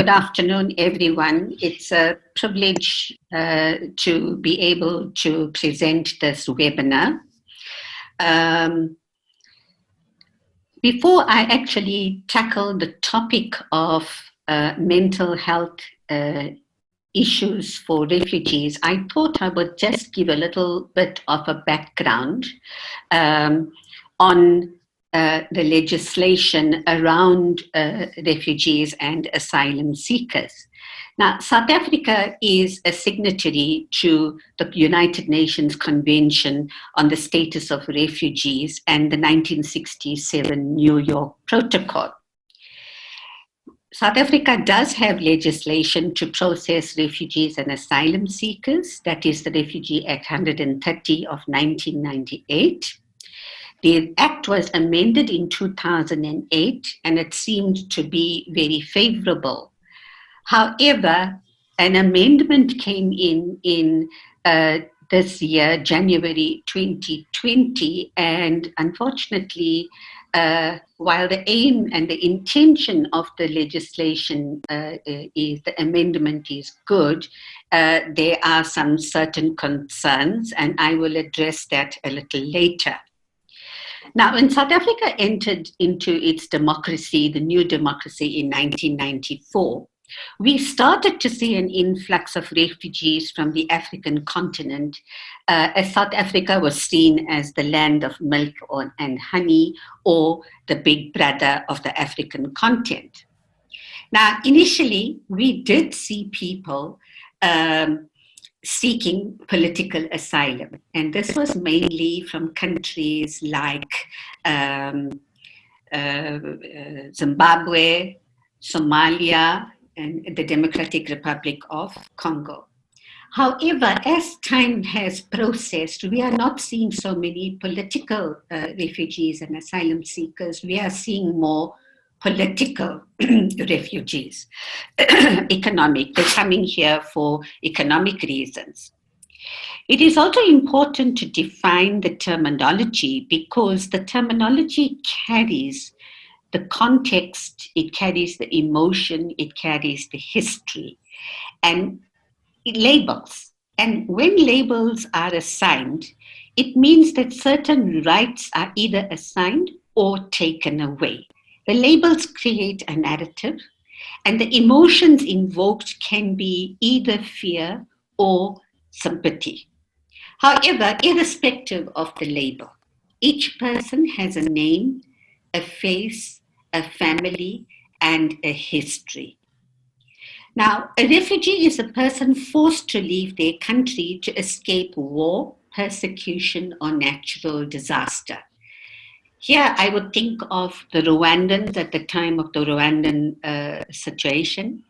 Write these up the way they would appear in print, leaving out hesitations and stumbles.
Good afternoon, everyone. It's a privilege to be able to present this webinar. Before I actually tackle the topic of mental health issues for refugees, I thought I would just give a little bit of a background on the legislation around refugees and asylum seekers. Now, South Africa is a signatory to the United Nations Convention on the Status of Refugees and the 1967 New York Protocol. South Africa does have legislation to process refugees and asylum seekers. That is the Refugee Act 130 of 1998. The Act was amended in 2008 and it seemed to be very favorable. However, an amendment came in this year, January 2020, and unfortunately, while the aim and the intention of the legislation is the amendment is good, there are some certain concerns, and I will address that a little later. Now, when South Africa entered into its democracy, the new democracy in 1994, we started to see an influx of refugees from the African continent, as South Africa was seen as the land of milk and honey, or the big brother of the African continent. Now, initially, we did see people seeking political asylum. And this was mainly from countries like Zimbabwe, Somalia, and the Democratic Republic of Congo. However, as time has processed, we are not seeing so many political refugees and asylum seekers. We are seeing more political refugees, economic. They're coming here for economic reasons. It is also important to define the terminology because the terminology carries the context, it carries the emotion, it carries the history, and it labels. And when labels are assigned, it means that certain rights are either assigned or taken away. The labels create a narrative, and the emotions invoked can be either fear or sympathy. However, irrespective of the label, each person has a name, a face, a family, and a history. Now, a refugee is a person forced to leave their country to escape war, persecution, or natural disaster. Here, I would think of the Rwandans at the time of the Rwandan situation.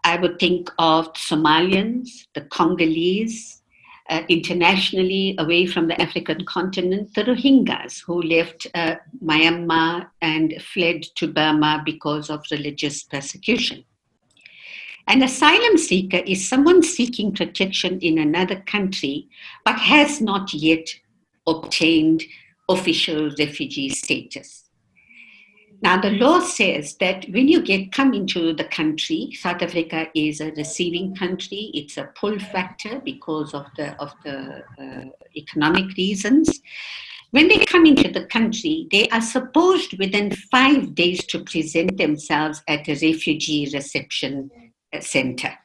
I would think of Somalians, the Congolese, internationally away from the African continent, the Rohingyas who left Myanmar and fled to Burma because of religious persecution. An asylum seeker is someone seeking protection in another country but has not yet obtained official refugee status. Now, the law says that when you come into the country, South Africa is a receiving country. It's a pull factor because of the economic reasons. When they come into the country, they are supposed within 5 days to present themselves at a refugee reception center.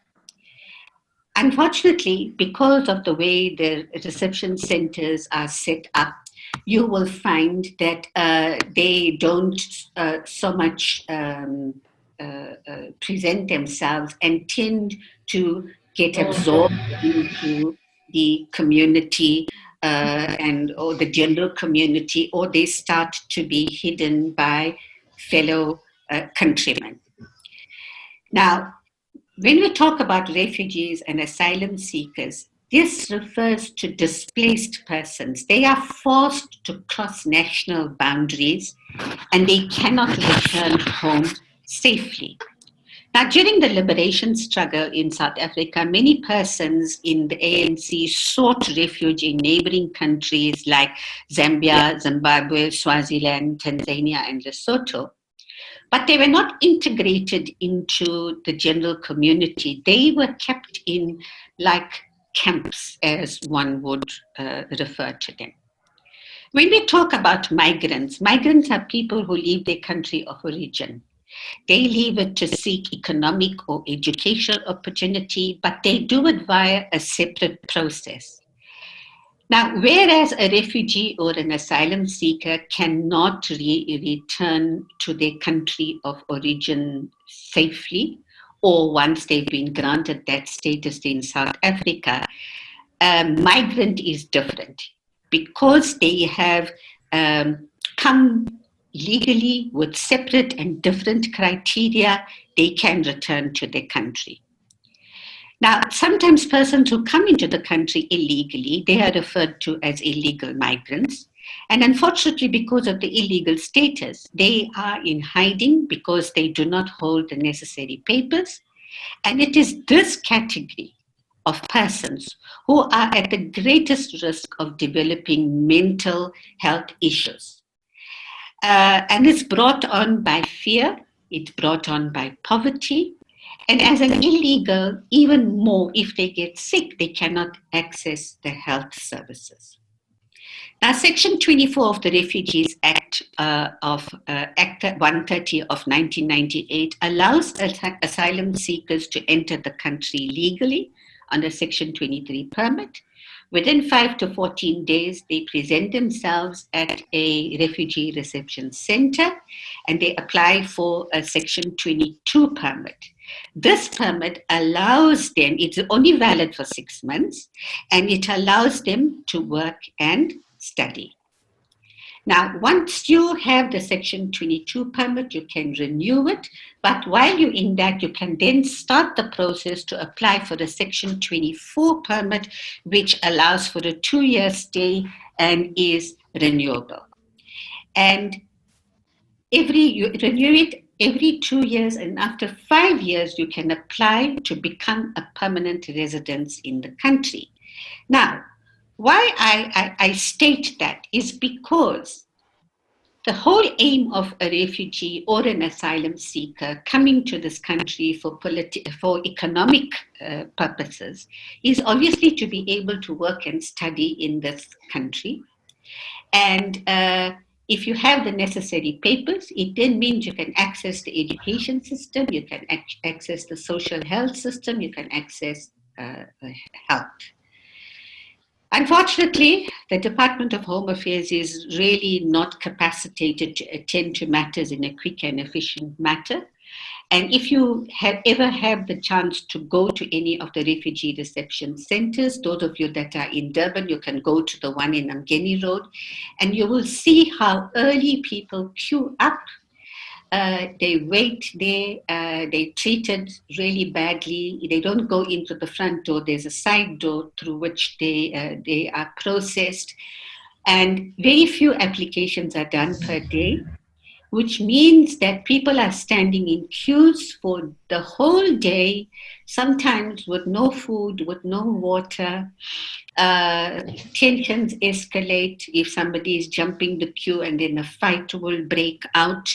Unfortunately, because of the way the reception centers are set up, you will find that they don't so much present themselves and tend to get absorbed into the community or the general community, or they start to be hidden by fellow countrymen. Now, when we talk about refugees and asylum seekers, this refers to displaced persons. They are forced to cross national boundaries and they cannot return home safely. Now, during the liberation struggle in South Africa, many persons in the ANC sought refuge in neighboring countries like Zambia, Zimbabwe, Swaziland, Tanzania, and Lesotho. but they were not integrated into the general community. They were kept in like camps, as one would refer to them. When we talk about migrants, migrants are people who leave their country of origin. They leave it to seek economic or educational opportunity, but they do it via a separate process. Now, whereas a refugee or an asylum seeker cannot return to their country of origin safely, or once they've been granted that status in South Africa, a migrant is different because they have come legally with separate and different criteria. They can return to their country. Now, sometimes persons who come into the country illegally, they are referred to as illegal migrants. And unfortunately, because of the illegal status, they are in hiding because they do not hold the necessary papers. And it is this category of persons who are at the greatest risk of developing mental health issues. And it's brought on by fear, it's brought on by poverty. And as an illegal, even more, if they get sick, they cannot access the health services. Now, Section 24 of the Refugees Act Act 130 of 1998 allows asylum seekers to enter the country legally under Section 23 permit. Within 5 to 14 days, they present themselves at a refugee reception center and they apply for a Section 22 permit. This permit allows them, it's only valid for 6 months, and it allows them to work and study. Now, once you have the Section 22 permit, you can renew it. But while you're in that, you can then start the process to apply for the Section 24 permit, which allows for a 2-year stay and is renewable. And you renew it every 2 years, and after 5 years, you can apply to become a permanent resident in the country. Now, why I state that is because the whole aim of a refugee or an asylum seeker coming to this country for economic purposes is obviously to be able to work and study in this country. And if you have the necessary papers, it then means you can access the education system, you can access the social health system, you can access health. Unfortunately, the Department of Home Affairs is really not capacitated to attend to matters in a quick and efficient manner. And if you ever have the chance to go to any of the refugee reception centers, those of you that are in Durban, you can go to the one in Mgeni Road, and you will see how early people queue up. They wait there, they're treated really badly. They don't go into the front door. There's a side door through which they are processed. And very few applications are done per day, which means that people are standing in queues for the whole day, sometimes with no food, with no water. Tensions escalate if somebody is jumping the queue and then a fight will break out.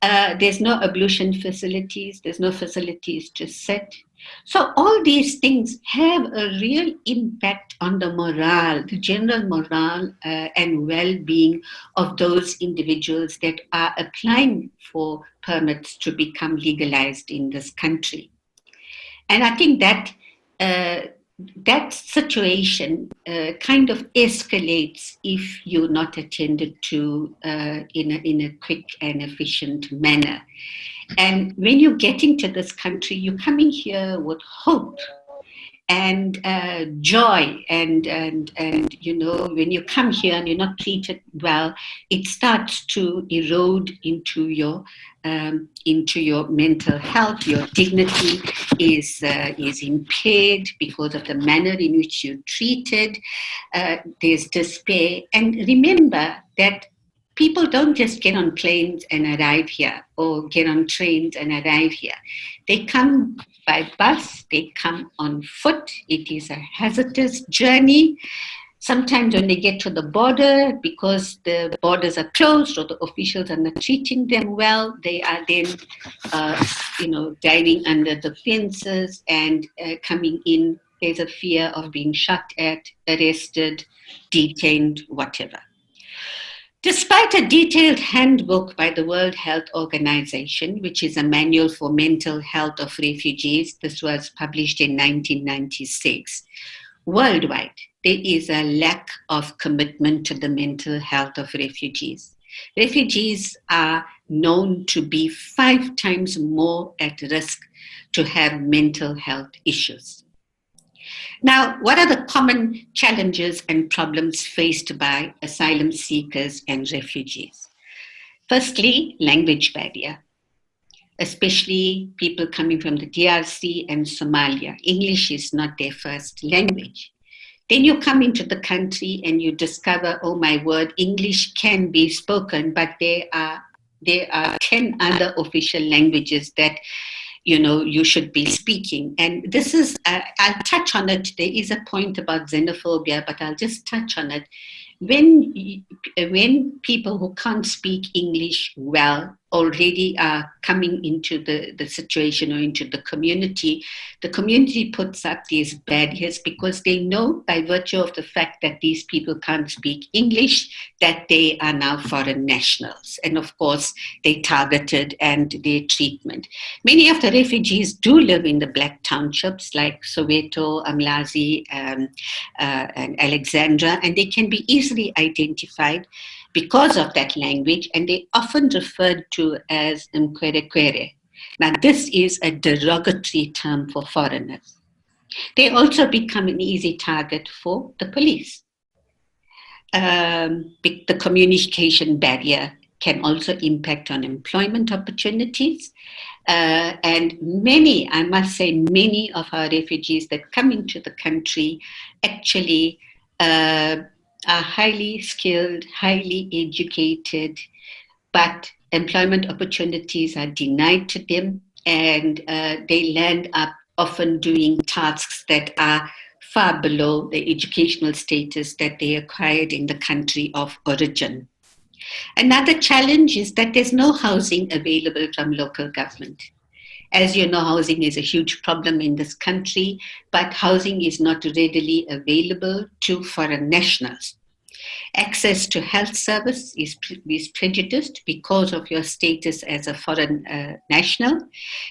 There's no ablution facilities, there's no facilities to sit. So all these things have a real impact on the morale, the general morale and well-being of those individuals that are applying for permits to become legalized in this country. And I think that that situation kind of escalates if you're not attended to in a quick and efficient manner. And when you're getting to this country, you're coming here with hope and joy, and you know, when you come here and you're not treated well, it starts to erode into your mental health. Your dignity is impaired because of the manner in which you're treated. There's despair, and remember that people don't just get on planes and arrive here, or get on trains and arrive here. They come by bus, they come on foot. It is a hazardous journey. Sometimes when they get to the border, because the borders are closed or the officials are not treating them well, they are then, diving under the fences and coming in. There's a fear of being shot at, arrested, detained, whatever. Despite a detailed handbook by the World Health Organization, which is a manual for mental health of refugees, this was published in 1996, worldwide, there is a lack of commitment to the mental health of refugees. Refugees are known to be 5 times more at risk to have mental health issues. Now, what are the common challenges and problems faced by asylum seekers and refugees? Firstly, language barrier, especially people coming from the DRC and Somalia. English is not their first language. Then you come into the country and you discover, oh my word, English can be spoken, but there are 10 other official languages that you should be speaking. And this is, I'll touch on it. There is a point about xenophobia, but I'll just touch on it. When people who can't speak English well already are coming into the situation or into the community puts up these barriers because they know by virtue of the fact that these people can't speak English that they are now foreign nationals. And of course, they targeted and their treatment. Many of the refugees do live in the black townships like Soweto, Amlazi, and Alexandra, and they can be easily identified because of that language, and they often referred to as Mkwerekwere. Now, this is a derogatory term for foreigners. They also become an easy target for the police. The communication barrier can also impact on employment opportunities. And many, I must say, many of our refugees that come into the country actually are highly skilled, highly educated, but employment opportunities are denied to them, and they land up often doing tasks that are far below the educational status that they acquired in the country of origin. Another challenge is that there's no housing available from local government. As you know, housing is a huge problem in this country, but housing is not readily available to foreign nationals. Access to health service is prejudiced because of your status as a foreign national.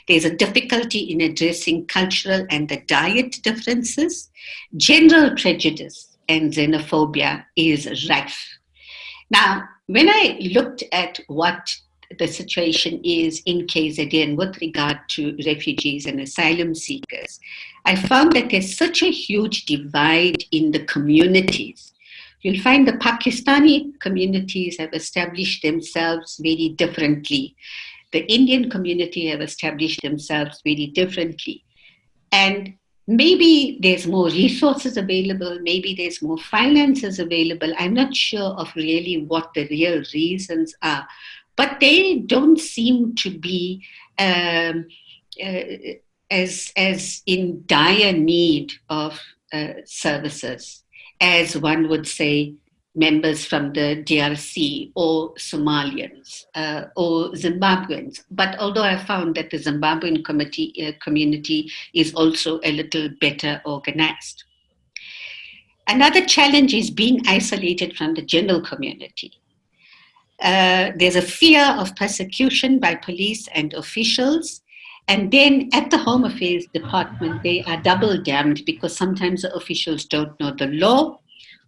There's a difficulty in addressing cultural and the diet differences. General prejudice and xenophobia is rife. Now, when I looked at what the situation is in KZN with regard to refugees and asylum seekers, I found that there's such a huge divide in the communities. You'll find the Pakistani communities have established themselves very differently. The Indian community have established themselves very differently. And maybe there's more resources available, maybe there's more finances available. I'm not sure of really what the real reasons are, but they don't seem to be as in dire need of services as one would say members from the DRC or Somalians or Zimbabweans. But although I found that the Zimbabwean community is also a little better organized. Another challenge is being isolated from the general community. There's a fear of persecution by police and officials. And then at the Home Affairs Department, they are double damned because sometimes the officials don't know the law,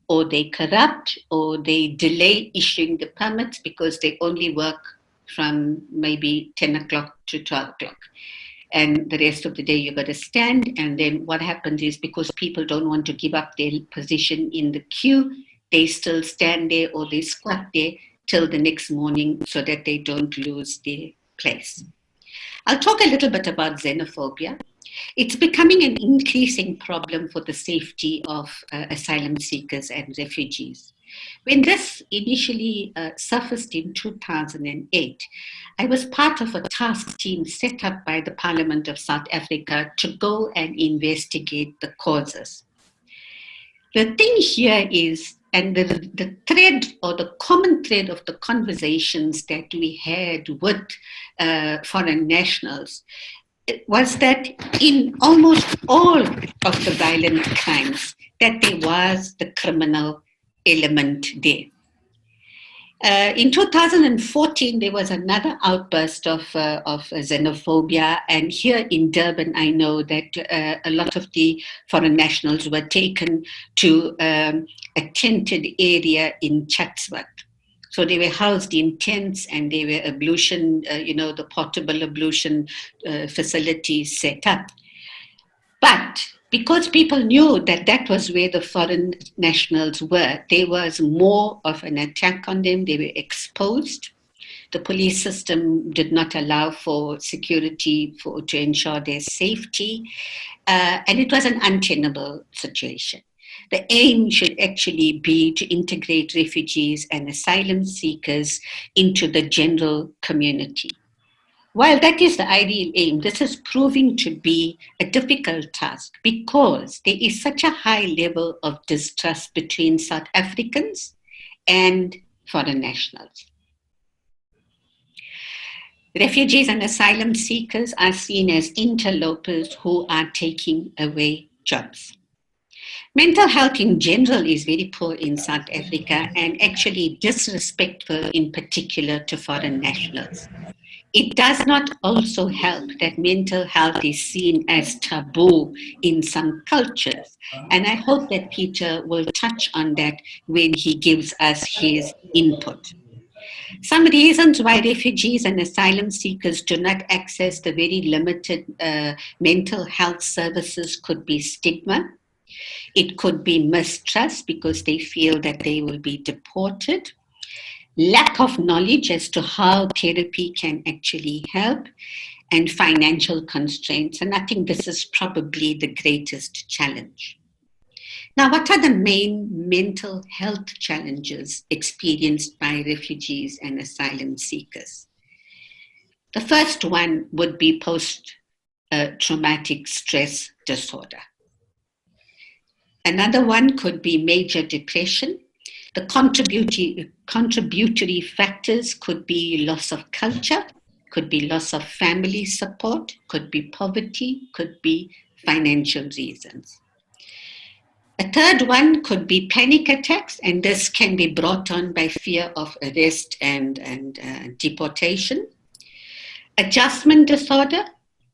or they corrupt, or they delay issuing the permits because they only work from maybe 10 o'clock to 12 o'clock. And the rest of the day you've got to stand. And then what happens is because people don't want to give up their position in the queue, they still stand there or they squat there till the next morning so that they don't lose their place. I'll talk a little bit about xenophobia. It's becoming an increasing problem for the safety of asylum seekers and refugees. When this initially surfaced in 2008, I was part of a task team set up by the Parliament of South Africa to go and investigate the causes. The thing here is, and the thread or the common thread of the conversations that we had with foreign nationals was that in almost all of the violent crimes, that there was the criminal element there. In 2014, there was another outburst of xenophobia, and here in Durban, I know that a lot of the foreign nationals were taken to a tented area in Chatsworth. So they were housed in tents, and they were ablution, the portable ablution facilities set up. But because people knew that that was where the foreign nationals were, there was more of an attack on them. They were exposed. The police system did not allow for security to ensure their safety. And it was an untenable situation. The aim should actually be to integrate refugees and asylum seekers into the general community. While that is the ideal aim, this is proving to be a difficult task because there is such a high level of distrust between South Africans and foreign nationals. Refugees and asylum seekers are seen as interlopers who are taking away jobs. Mental health in general is very poor in South Africa and actually disrespectful in particular to foreign nationals. It does not also help that mental health is seen as taboo in some cultures. And I hope that Peter will touch on that when he gives us his input. Some reasons why refugees and asylum seekers do not access the very limited mental health services could be stigma. It could be mistrust because they feel that they will be deported. Lack of knowledge as to how therapy can actually help, and financial constraints. And I think this is probably the greatest challenge. Now, what are the main mental health challenges experienced by refugees and asylum seekers? The first one would be post-traumatic stress disorder. Another one could be major depression. The contributory factors could be loss of culture, could be loss of family support, could be poverty, could be financial reasons. A third one could be panic attacks, and this can be brought on by fear of arrest and deportation. Adjustment disorder,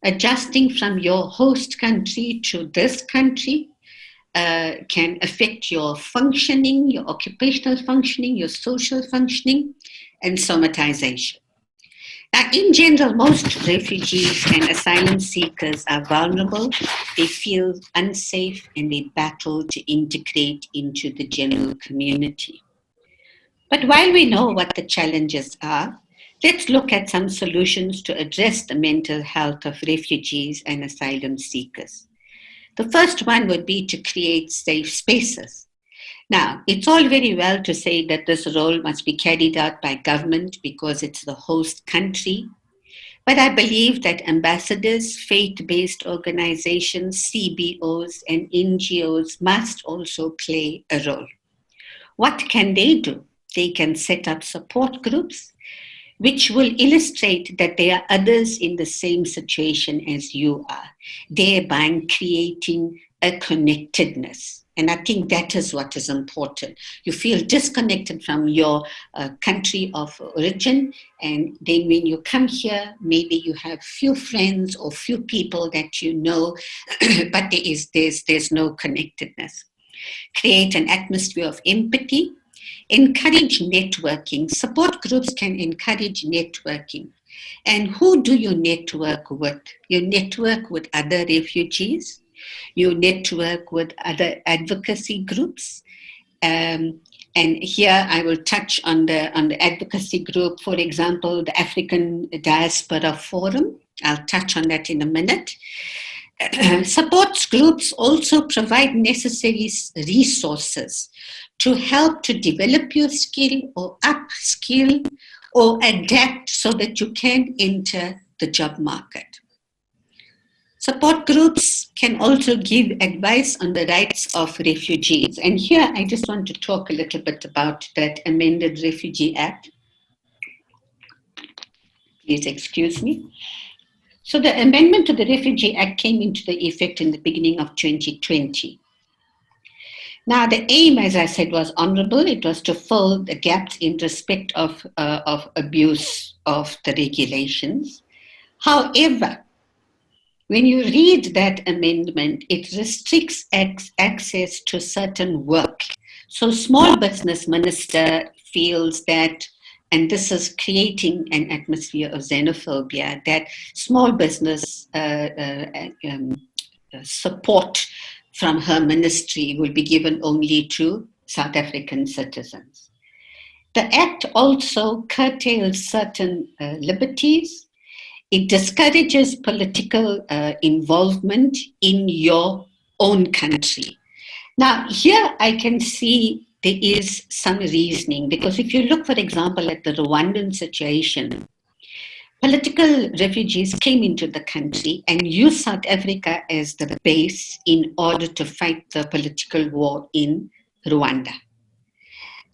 adjusting from your host country to this country, can affect your functioning, your occupational functioning, your social functioning, and somatization. Now, in general, most refugees and asylum seekers are vulnerable. They feel unsafe and they battle to integrate into the general community. But while we know what the challenges are, let's look at some solutions to address the mental health of refugees and asylum seekers. The first one would be to create safe spaces. Now, it's all very well to say that this role must be carried out by government because it's the host country. But I believe that ambassadors, faith-based organizations, CBOs, and NGOs must also play a role. What can they do? They can set up support groups, which will illustrate that there are others in the same situation as you are, thereby creating a connectedness. And I think that is what is important. You feel disconnected from your country of origin, and then when you come here, maybe you have few friends or few people that you know, but there's no connectedness. Create an atmosphere of empathy. Encourage networking. Support groups can encourage networking. And who do you network with? You network with other refugees. You network with other advocacy groups. And here I will touch on the advocacy group, for example, the African Diaspora Forum. I'll touch on that in a minute. Support groups also provide necessary resources to help to develop your skill or upskill or adapt so that you can enter the job market. Support groups can also give advice on the rights of refugees. And here I just want to talk a little bit about that amended Refugee Act. Please excuse me. So the amendment to the Refugee Act came into the effect in the beginning of 2020. Now, the aim, as I said, was honorable. It was to fill the gaps in respect of abuse of the regulations. However, when you read that amendment, it restricts access to certain work. So small business minister feels that, and this is creating an atmosphere of xenophobia, that small business support from her ministry will be given only to South African citizens. The Act also curtails certain liberties. It discourages political involvement in your own country. Now, here I can see there is some reasoning, because if you look, for example, at the Rwandan situation, political refugees came into the country and used South Africa as the base in order to fight the political war in Rwanda.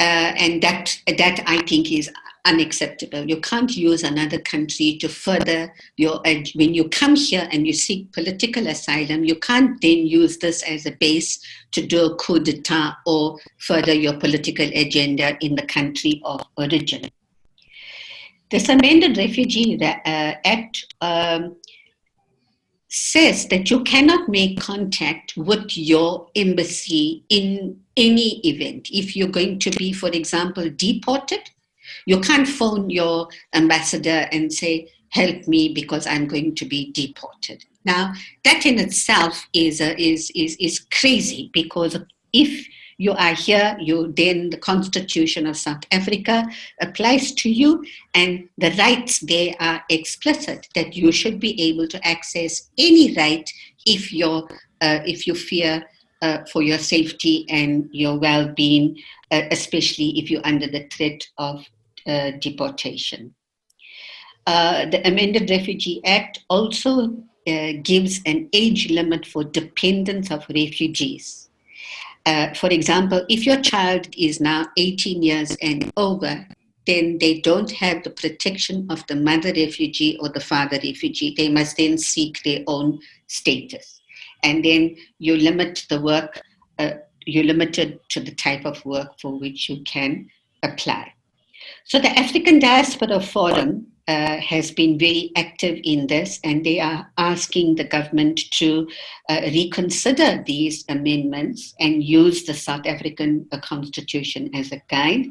And that I think is unacceptable. You can't use another country to further your, when you come here and you seek political asylum, you can't then use this as a base to do a coup d'etat or further your political agenda in the country of origin. This amended Refugee Act says that you cannot make contact with your embassy in any event. If you're going to be, for example, deported, you can't phone your ambassador and say, help me because I'm going to be deported. Now, that in itself is crazy, because if you are here, then the Constitution of South Africa applies to you, and the rights there are explicit, that you should be able to access any right if you fear for your safety and your well-being, especially if you're under the threat of deportation. The amended Refugee Act also gives an age limit for dependents of refugees. For example, if your child is now 18 years and over, then they don't have the protection of the mother refugee or the father refugee. They must then seek their own status. And then you limit the work, you're limited to the type of work for which you can apply. So the African Diaspora Forum has been very active in this, and they are asking the government to reconsider these amendments and use the South African Constitution as a guide.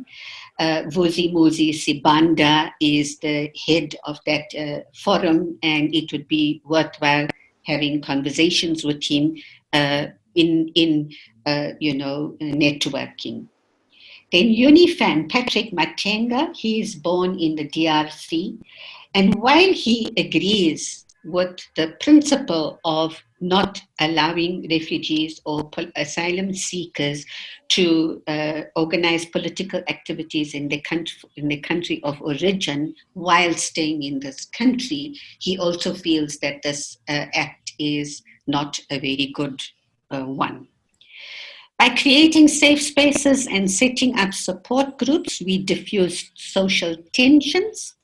Vusimuzi Sibanda is the head of that forum, and it would be worthwhile having conversations with him in networking. Then UNIFAM, Patrick Matenga, he is born in the DRC. And while he agrees with the principle of not allowing refugees or asylum seekers to organize political activities in the country of origin while staying in this country, he also feels that this act is not a very good one. By creating safe spaces and setting up support groups, we diffuse social tensions.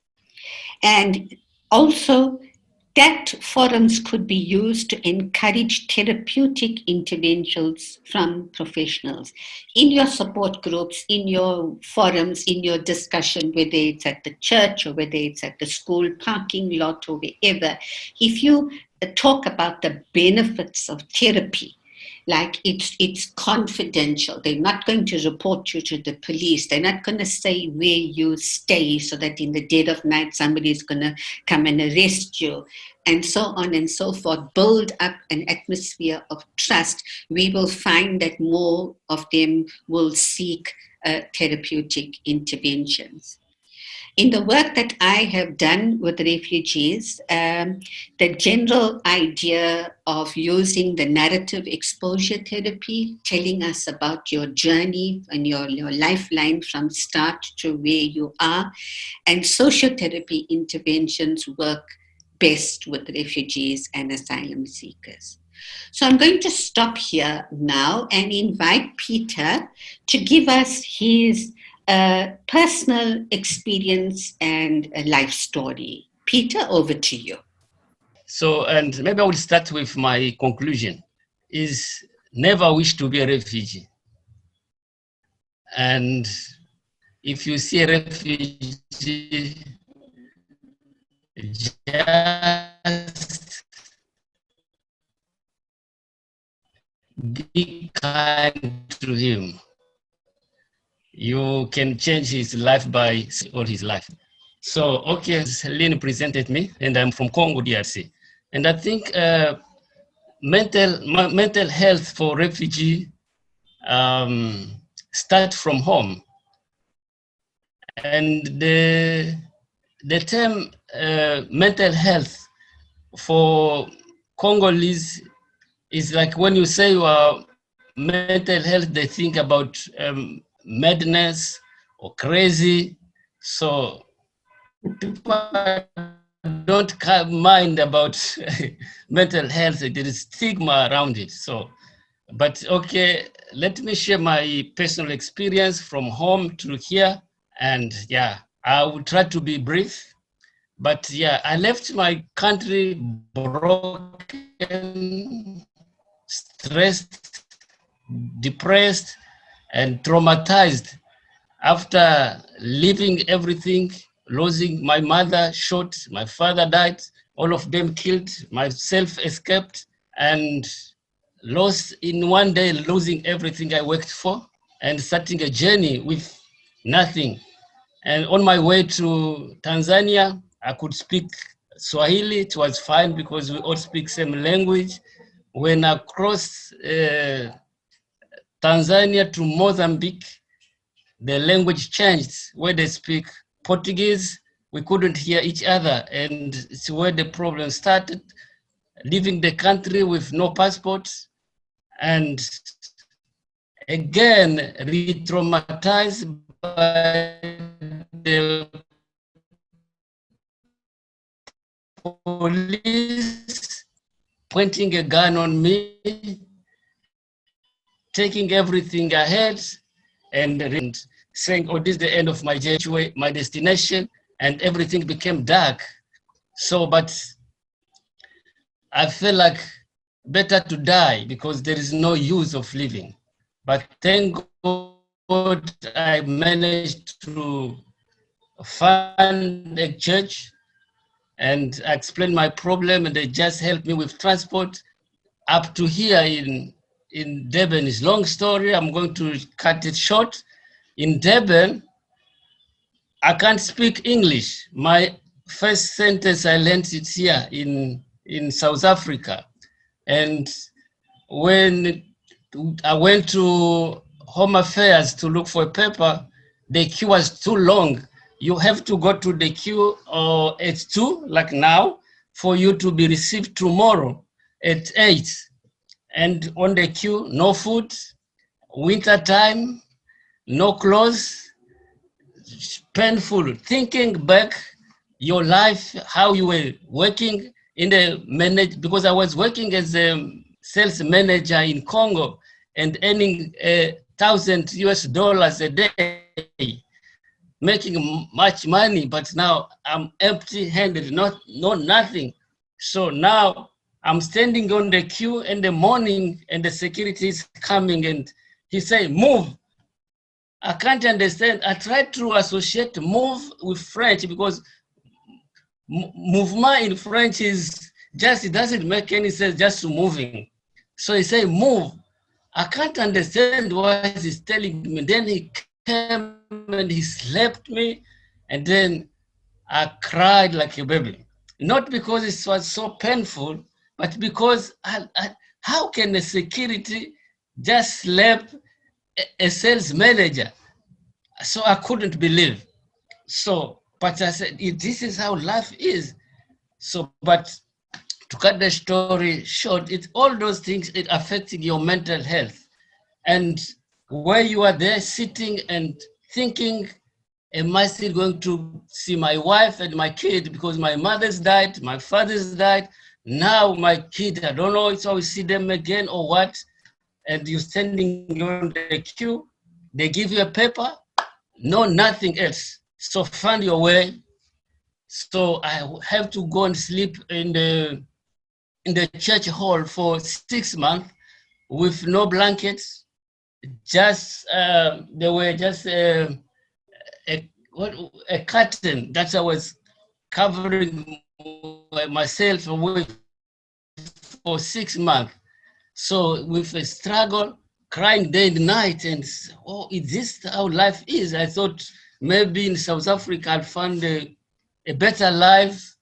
And also, that forums could be used to encourage therapeutic interventions from professionals. In your support groups, in your forums, in your discussion, whether it's at the church or whether it's at the school parking lot or wherever, if you talk about the benefits of therapy, like it's confidential. They're not going to report you to the police. They're not going to say where you stay so that in the dead of night somebody's going to come and arrest you, and so on and so forth. Build up an atmosphere of trust. We will find that more of them will seek therapeutic interventions. In the work that I have done with refugees, the general idea of using the narrative exposure therapy, telling us about your journey and your lifeline from start to where you are, and social therapy interventions work best with refugees and asylum seekers. So I'm going to stop here now and invite Peter to give us his personal experience and life story. Peter, over to you. So, and maybe I will start with my conclusion, is never wish to be a refugee. And if you see a refugee, just be kind to him. You can change his life by all his life. So, okay, Lynn presented me, and I'm from Congo, DRC. And I think mental health for refugee start from home. And the term mental health for Congolese is like when you say you are mental health, they think about madness or crazy. So people don't mind about mental health. There is stigma around it. So, but okay, let me share my personal experience from home to here. And yeah, I will try to be brief. But yeah, I left my country broken, stressed, depressed, and traumatized after leaving everything, losing my mother shot, my father died, all of them killed, myself escaped, and lost in one day, losing everything I worked for and starting a journey with nothing. And on my way to Tanzania, I could speak Swahili. It was fine because we all speak same language. When I crossed Tanzania to Mozambique, the language changed. Where they speak Portuguese, we couldn't hear each other. And it's where the problem started. Leaving the country with no passport and again re-traumatized by the police pointing a gun on me, taking everything I had, and saying, oh, this is the end of my journey, my destination, and everything became dark. So, but I felt like better to die because there is no use of living. But thank God I managed to find a church and I explained my problem and they just helped me with transport up to here in Durban. It's a long story. I'm going to cut it short. In Durban, I can't speak English. My first sentence I learned it here in South Africa. And when I went to Home Affairs to look for a paper, the queue was too long. You have to go to the queue at 2, like now, for you to be received tomorrow at 8. And on the queue, no food, winter time, no clothes, painful. Thinking back your life, how you were working in the because I was working as a sales manager in Congo and earning $1,000 a day, making much money, but now I'm empty-handed, nothing. So now I'm standing on the queue in the morning and the security is coming and he say, move. I can't understand. I tried to associate move with French because mouvement in French is just, it doesn't make any sense just to moving. So he say, move. I can't understand what he's telling me. Then he came and he slapped me and then I cried like a baby. Not because it was so painful, but because how can a security just slap a sales manager? So I couldn't believe. So, but I said, this is how life is. So, but to cut the story short, it's all those things, it affecting your mental health. And where you are there sitting and thinking am I still going to see my wife and my kid? Because my mother's died, my father's died. Now my kid, I don't know if I will see them again or what. And you're standing on the queue, they give you a paper, no, nothing else. So find your way. So I have to go and sleep in the church hall for 6 months with no blankets. Just there were just a what a curtain that I was covering myself with for 6 months. So with a struggle, crying day and night, and oh, is this how life is? I thought maybe in South Africa I'll find a better life,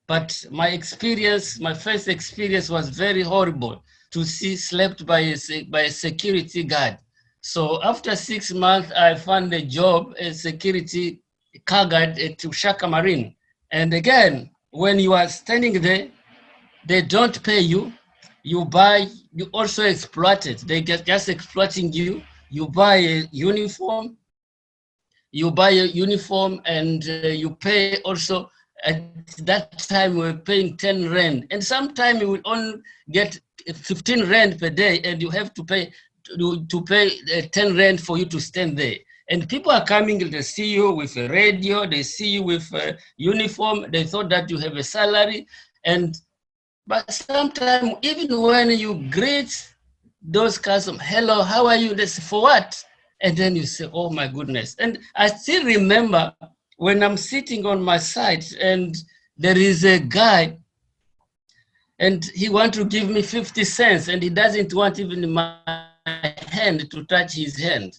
but my first experience was very horrible to see slept by a security guard. So after 6 months, I found a job as security car guard at Ushaka Marine. And again, when you are standing there, they don't pay you. You buy, you also exploit it. They just exploiting you. You buy a uniform, and you pay also. At that time, we were paying 10 rand, and sometimes you will only get 15 rand per day, and you have to pay 10 rand for you to stand there. And people are coming, they see you with a radio, they see you with a uniform, they thought that you have a salary. But sometimes, even when you greet those customers, hello, how are you? They say, for what? And then you say, oh my goodness. And I still remember when I'm sitting on my side and there is a guy and he wants to give me 50 cents and he doesn't want even my hand to touch his hand.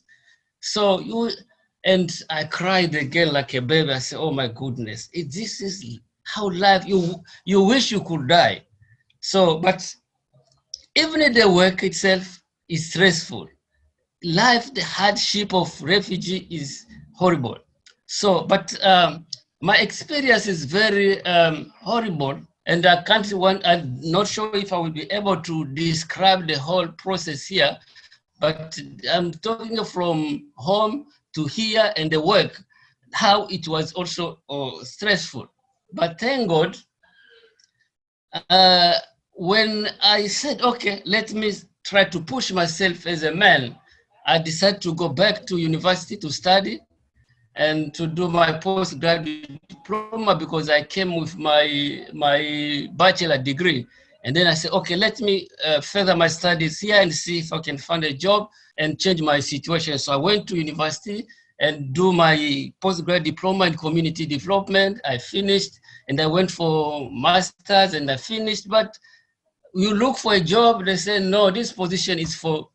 And I cried again like a baby. I said, oh my goodness, this is how life, you wish you could die. So, but even the work itself is stressful. Life, the hardship of refugee is horrible. So, but my experience is very horrible, and I'm not sure if I will be able to describe the whole process here, but I'm talking from home to here and the work, how it was also stressful. But thank God, uh, when I said, okay, let me try to push myself as a man, I decided to go back to university to study and to do my postgraduate diploma because I came with my bachelor degree. And then I said, okay, let me further my studies here and see if I can find a job and change my situation. So I went to university and do my postgraduate diploma in community development. I finished, and I went for master's and I finished. But you look for a job, they say, no, this position is for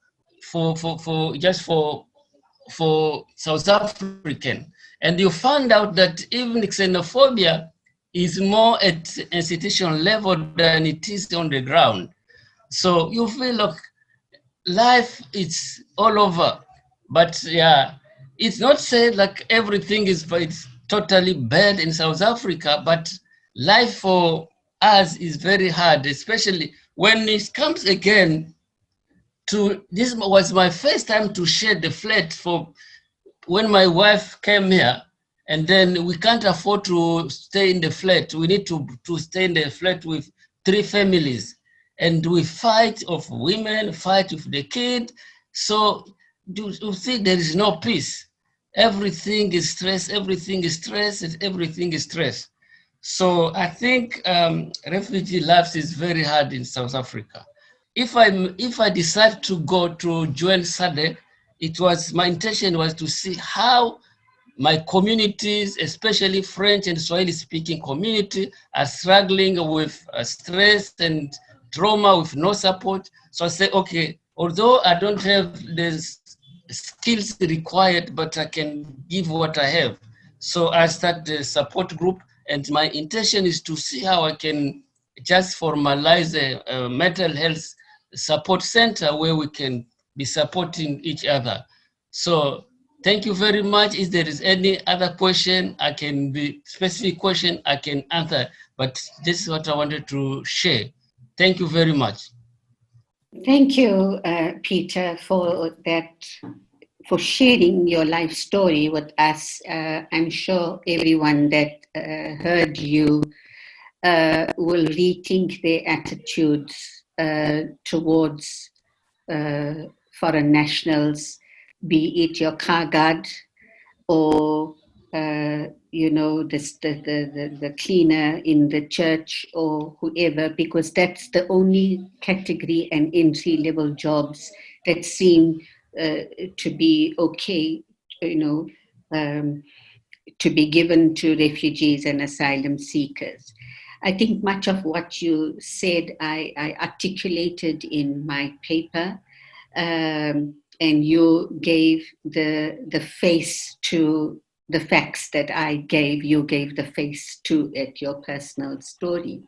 South African. And you find out that even xenophobia is more at institutional level than it is on the ground. So you feel like life is all over. But yeah, it's not said like everything it's totally bad in South Africa, but life for us is very hard, especially when it comes again to, this was my first time to share the flat for when my wife came here, and then we can't afford to stay in the flat. We need to stay in the flat with 3 families. And we fight of women, fight with the kid. So you see there is no peace. Everything is stress, everything is stress, and everything is stress. So I think refugee life is very hard in South Africa. If I decide to go to join SADC, my intention was to see how my communities, especially French and Swahili speaking community, are struggling with stress and trauma with no support. So I say, okay, although I don't have the skills required, but I can give what I have. So I start the support group, and my intention is to see how I can just formalize a mental health support center where we can be supporting each other. So thank you very much. If there is any other question, specific question I can answer, but this is what I wanted to share. Thank you very much. Thank you, Peter, for that for sharing your life story with us. I'm sure everyone that heard you will rethink their attitudes towards foreign nationals, be it your car guard or the cleaner in the church or whoever, because that's the only category and entry level jobs that seem to be okay, you know, um, to be given to refugees and asylum seekers. I think much of what you said I articulated in my paper, and you gave the face to the facts that I gave. You gave the face to it, your personal story.